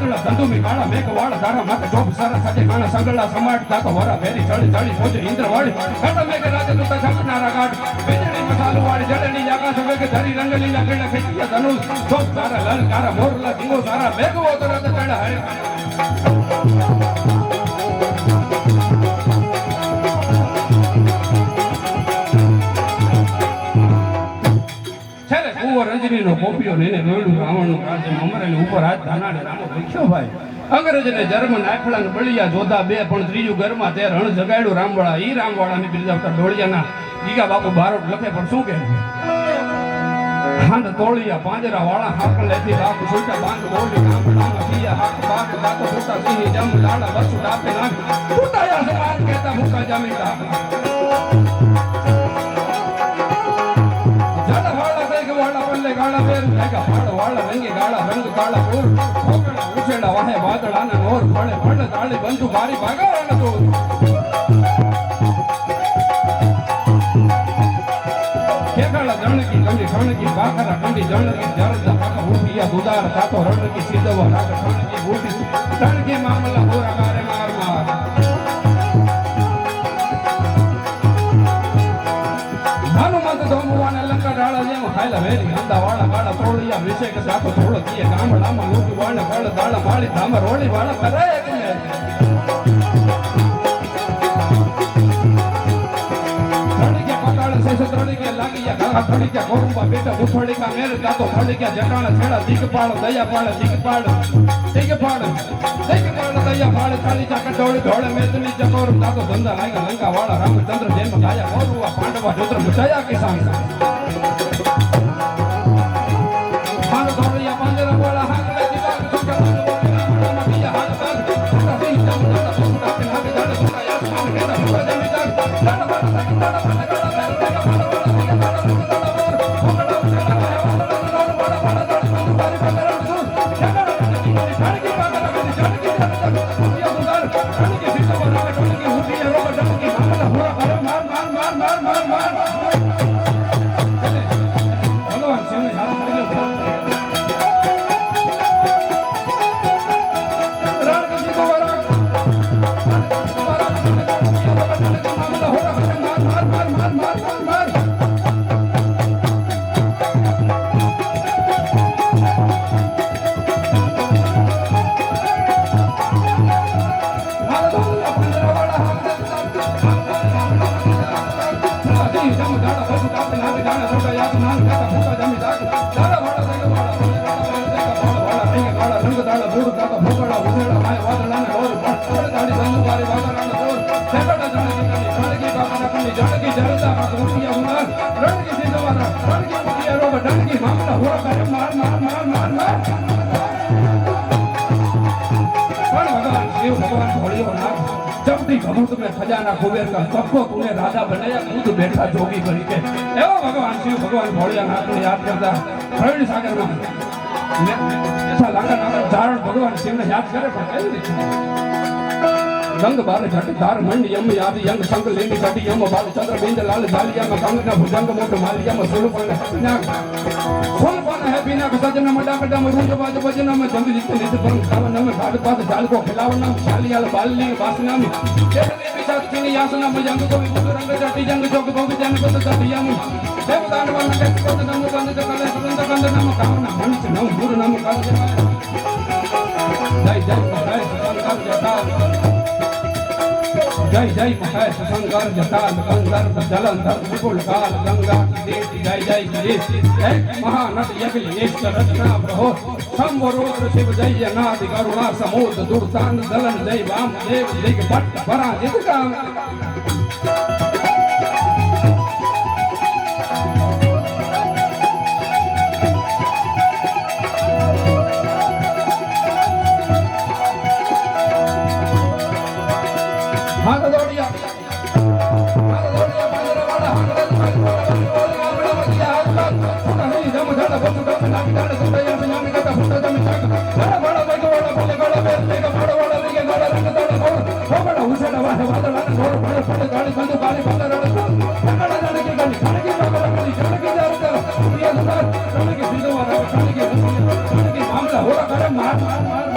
વાદળા ધંધુમી કાળા મેઘવાળ ધારા માથે ચોપ સારા સાથે કાણા સંગળા સમાટ તાતો વરા ભેરી ચડી ચડી પોજે ઇન્દ્રવાળી કાટા મેઘ રાજા દૂતા છકનારા ગાઢ વીજળી મસાલો વાળી જડની આકાશ વેગ ધરી રંગલી લાકડા ખેંચિયા ધનુષ ચોપ સારા લલ કારા મોરલા ધીંગો સારા મેઘવો તો રાત ચડા હરે રંજની નો કોપિયો લઈને ગોળું રાવણનું રાજ્ય અમરેલી ઉપર હાથ ધાનાડે રામો લખ્યો ભાઈ અંગ્રેજને જર્મ નાખલા ને બળિયા જોધા બે પણ ત્રીજું ઘરમાં તે રણ જગાડ્યું રામવાળા ઈ રામવાળાની બિરજાવતા ઢોળિયાના ગીગા બાપુ બારોટ લખે પણ શું કે હાંડ તોળિયા પાંજરા વાળા હાકલેથી બાપુ સુટા બાંધ બોલી ગામડામાં થિયા હાક બાક દાતો સુટા સિંહ જમ લાડા બસુ ડાપે નાખ ફૂટાયા સમાન કહેતા મુકા જામી ડાપ ગાળા પેર લાગા ફાડો વાળા રંગી ગાળા રંગ કાળા પૂર ખોકડા ઉછેડા વાહે વાદળાના નોર ફળે ફળ તાળી બંધુ મારી ભાગાવાના તો કેકાળા જણકી કંડી ખણકી બાખરા કંડી જણકી જરદા પાકા ઉઠિયા દુદાર તાતો રણકી સીધવા રાગ ખણકી ઉઠી તણકી મામલા પૂરા મારે માર માર હનુમંત ધોમવાને લંકા ડાળા જેમ ખાયલા વેરી અંદા વાળા ગાળા તોળિયા વિશે કે સાતો થોડો દીએ ગામડામાં લોટી વાળા ફળ દાળા માળી ધામ રોળી વાળા કરે કે ધડી કે પકાળ સેસ ધડી કે લાગીયા ગાળા ધડી કે ગોરુંબા બેટા ઉઠડી કા મેર જાતો ધડી કે જટાણા છેડા દીકપાળ દયા પાળ દીકપાળ દયા પાળ ખાલી ચાકા ઢોળી ઢોળે મેદની ચકોર જાતો ધંધા લાગ્યા લંકા વાળા રામચંદ્ર જન્મ ગાયા ગોરુવા પાંડવા જોત્ર બચાયા કિસાન खजाना कुबेर का सबको तूने राजा बनाया खुद बैठा जोगी बनी के एवं भगवान शिव भगवान भोलेनाथ को याद करता प्रवीण सागर में ऐसा लंका नागर धारण भगवान शिव ने याद करे पर कई रंग बाल झट धार मंड यम याद यंग संग लेंगी घटी यम बाल चंद्र बिंद लाल जालिया में कंगना भुजंग मोट मालिया में सुलपन है बिना सजना मडा कटा में रूज बाज बजना में जंग जित नित पर खावन में घाट पात जाल को खिलावना शालियाल बालली वासना में केतने विचार किनी यासना में जंग को विभुत रंग जटी जंग जोग भोग जन को तटिया में देवदान वन के को नम बंद कले सुंद कंद नम कामना मनुष्य नम गुरु नम काल जय जय जय संकर जटा जय जय महेश संकर जटाल कंदर्प जलंधर विपुल काल गंगा की देवी जय जय गणेश जय महानट यज्ञेश रत्ना प्रभो संवरोद्र शिव जय नाथ करुणा समोद दुर्तान दलन जय वाम देव जय भट्ट पराजित काम मामला हो रहा है